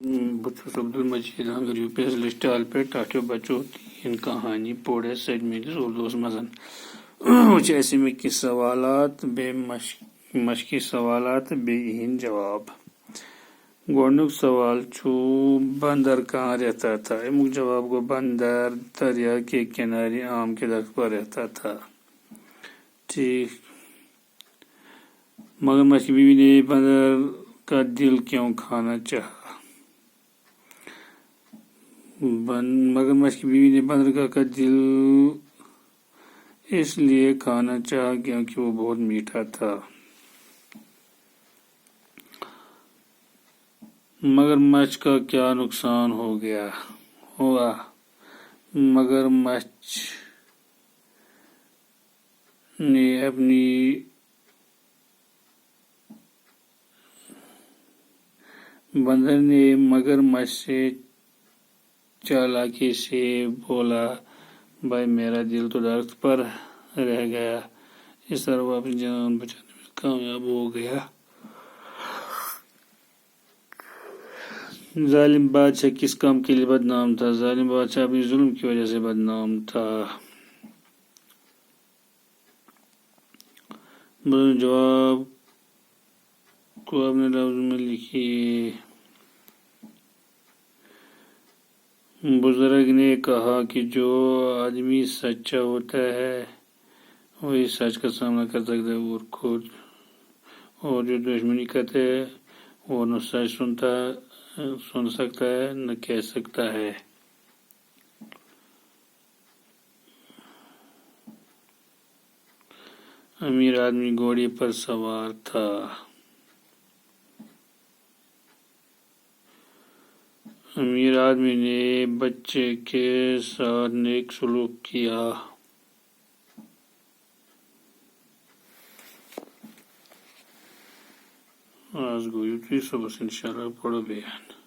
بچس عبدالمجید ہنگر U P S stall پہ ٹاٹو بچو تین کہانی پوڑے سجمس اردو مزن وچ کی سوالات بے مشقی سوالات بے ہند جواب گونک سوال چھو بندر کہاں رہتا تھا امک جواب گو بندر دریا کے کنارے آم کے درخت پر رہتا تھا ٹھیک مگرمچھ کی بیوی نے بندر کا دل کیوں کھانا چاہا مگرمچھ کی بیوی نے بندر کا دل اس لیے کھانا چاہا کیونکہ وہ بہت میٹھا تھا مگرمچھ کا کیا نقصان ہوا مگرمچھ نے اپنی بندر نے مگرمچھ سے چالاکی سے بولا بھائی میرا دل تو درخت پر رہ گیا اس طرح وہ اپنی جان بچانے میں کامیاب ہو گیا ظالم بادشاہ کس کام کے لیے بدنام تھا ظالم بادشاہ اپنی ظلم کی وجہ سے بدنام تھا جواب کو اپنے لفظ میں لکھیے بزرگ نے کہا کہ جو آدمی سچا ہوتا ہے وہی سچ کا سامنا کر سکتا ہے اور جو دشمنی کرتا ہے وہ نہ سچ سن سکتا ہے نہ کہہ سکتا ہے امیر آدمی گھوڑے پر سوار تھا امیر آدمی نے بچے کے ساتھ نیک سلوک کیا آج گویو تھی صبح سے انشاءاللہ پڑھو بیان